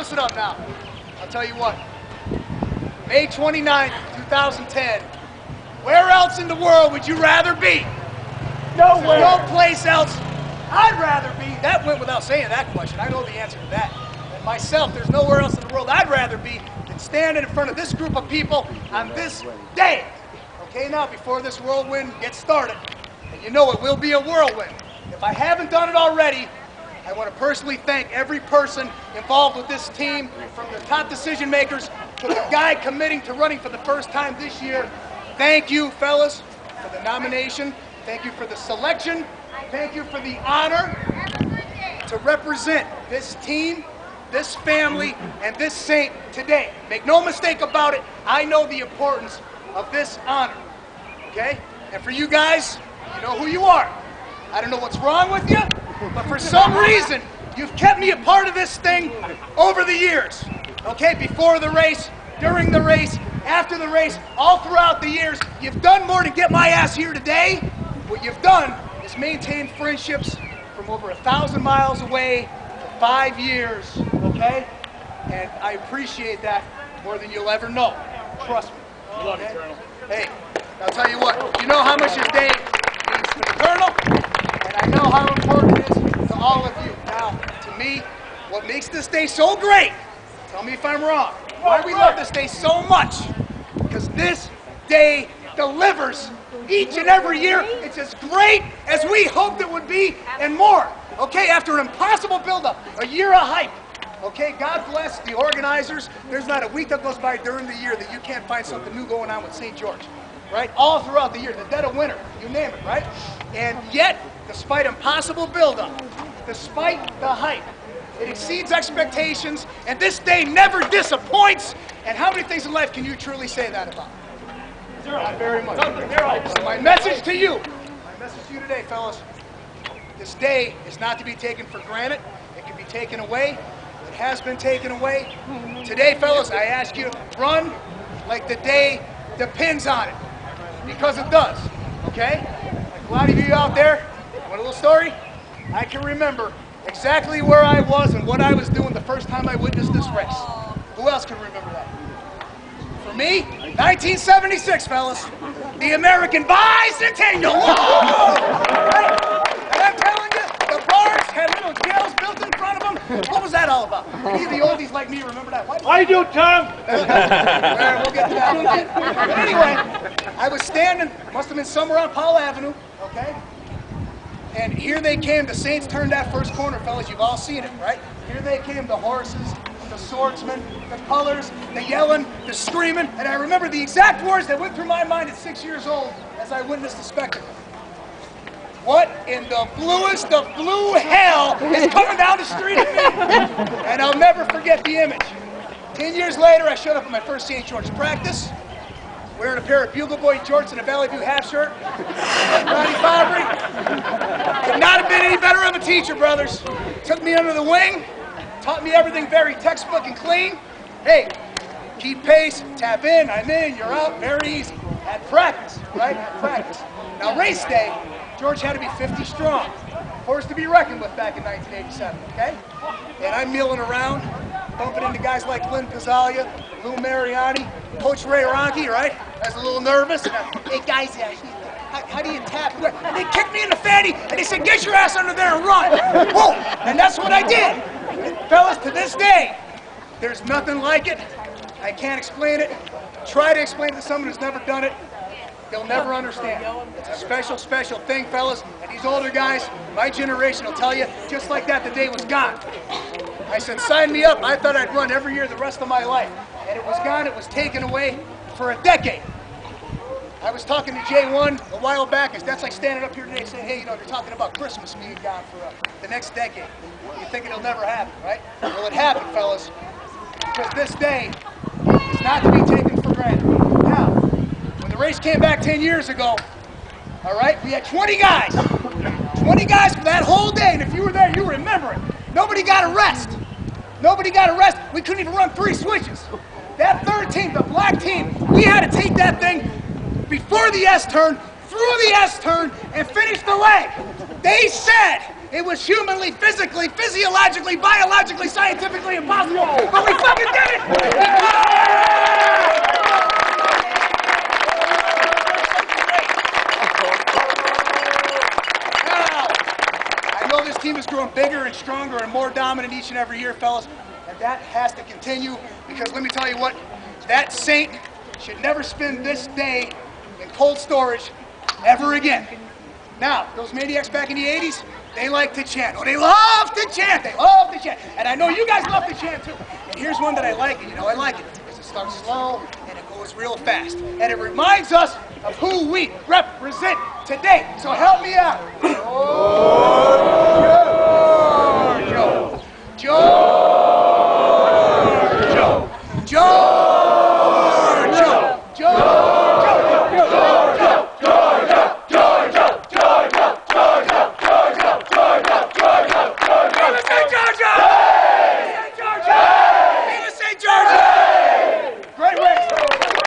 listen up now. I'll tell you what. May 29th, 2010. Where else in the world would you rather be? Nowhere. No place else I'd rather be. That went without saying that question. I know the answer to that. And myself, there's nowhere else in the world I'd rather be than standing in front of this group of people on this day. Okay, now, before this whirlwind gets started, and you know it will be a whirlwind, if I haven't done it already, I want to personally thank every person involved with this team, from the top decision makers to the guy committing to running for the first time this year. Thank you, fellas, for the nomination. Thank you for the selection. Thank you for the honor to represent this team, this family, and this saint today. Make no mistake about it, I know the importance of this honor, okay? And for you guys, you know who you are. I don't know what's wrong with you, but for some reason, you've kept me a part of this thing over the years, okay? Before the race, during the race, after the race, all throughout the years. You've done more to get my ass here today. What you've done is maintain friendships from over 1,000 miles away for 5 years, okay? And I appreciate that more than you'll ever know. Trust me. Love you, Colonel. Hey, I'll tell you what, you know how much this day means to the Colonel, and I know how important it is to all of you. Now, to me, what makes this day so great, tell me if I'm wrong, why we love this day so much, because this day delivers each and every year. It's as great as we hoped it would be and more. Okay, after an impossible buildup, a year of hype. Okay, God bless the organizers. There's not a week that goes by during the year that you can't find something new going on with St. George, right? All throughout the year, the dead of winter, you name it, right? And yet, despite impossible buildup, despite the hype, it exceeds expectations, and this day never disappoints. And how many things in life can you truly say that about? Zero. Not very much. So my message to you today, fellas, this day is not to be taken for granted. It can be taken away. It has been taken away. Today, fellas, I ask you, run like the day depends on it, because it does, okay? Like a lot of you out there, want a little story? I can remember exactly where I was and what I was doing the first time I witnessed this race. Who else can remember that? For me, 1976, fellas. The American Bicentennial. Right? And I'm telling you, the bars had little jails built in front of them. What was that all about? Any of the oldies like me remember that? I do, Tom. Well, we'll get to that in a minute. But anyway, I was standing, must have been somewhere on Powell Avenue, okay? And here they came. The Saints turned that first corner, fellas. You've all seen it, right? Here they came, the horses, the swordsmen, the colors, the yelling, the screaming. And I remember the exact words that went through my mind at 6 years old as I witnessed the spectacle. What in the bluest of blue hell is coming down the street at me? And I'll never forget the image. 10 years later, I showed up at my first St. George practice, wearing a pair of Bugle Boy jorts and a Valley View half shirt. Ronnie Fabry. Could not have been any better of a teacher, brothers. Took me under the wing, taught me everything very textbook and clean. Hey, keep pace, tap in, I'm in, you're out, very easy. At practice, right? At practice. Now, race day, George had to be 50 strong. Force to be reckoned with back in 1987, okay? And I'm milling around, bumping into guys like Lynn Pizzalia, Lou Mariani, Coach Ray Ronke, right? I was a little nervous. And hey, guys, how do you tap? And they kicked me in the fanny, and they said, get your ass under there and run. Whoa! And that's what I did. And fellas, to this day, there's nothing like it. I can't explain it. Try to explain it to someone who's never done it. They'll never understand. It's a special, special thing, fellas. And these older guys, my generation will tell you, just like that, the day was gone. I said, sign me up. I thought I'd run every year the rest of my life. And it was gone. It was taken away for a decade. I was talking to J1 a while back. That's like standing up here today saying, hey, you know, they're talking about Christmas being gone for the next decade. You think it'll never happen, right? Well, it happened, fellas. Because this day is not to be taken for granted. Now, when the race came back 10 years ago, all right, we had 20 guys. 20 guys for that whole day. And if you were there, you remember it. Nobody got a rest. Nobody got a rest. We couldn't even run 3 switches. That third team, the black team, we had to take that thing before the S-turn, through the S-turn, and finish the leg. They said It was humanly, physically, physiologically, biologically, scientifically impossible, but we fucking did it! Now, I know this team is growing bigger and stronger and more dominant each and every year, fellas, and that has to continue because let me tell you what, that Saint should never spend this day in cold storage ever again. Now, those maniacs back in the 80s, they like to chant. Oh, they love to chant. They love to chant. And I know you guys love to chant too. And here's one that I like, and you know I like it because it starts slow and it goes real fast. And it reminds us of who we represent today. So help me out. Giorgio. Giorgio.